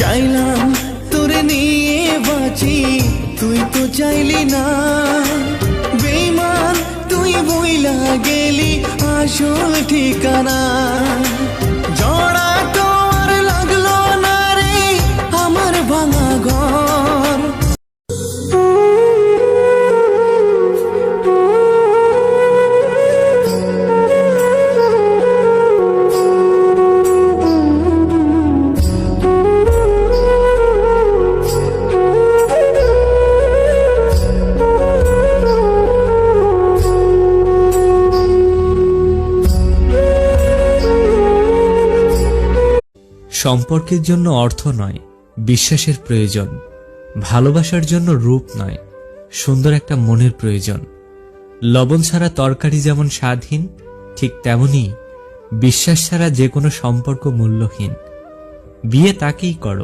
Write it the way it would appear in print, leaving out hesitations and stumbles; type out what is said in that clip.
চাইলাম তোরে নিয়ে বাঁচি, তুই তো চাইলি না। বেঈমান তুই বইলা গেলি আসল ঠিকানা। জড়া তো আর লাগলো না রে আমার ভাঙা ঘর। সম্পর্কের জন্য অর্থ নয়, বিশ্বাসের প্রয়োজন। ভালোবাসার জন্য রূপ নয়, সুন্দর একটা মনের প্রয়োজন। লবণ ছাড়া তরকারি যেমন স্বাদহীন, ঠিক তেমনি বিশ্বাস ছাড়া যে কোনো সম্পর্ক মূল্যহীন। বিয়ে তাকেই করো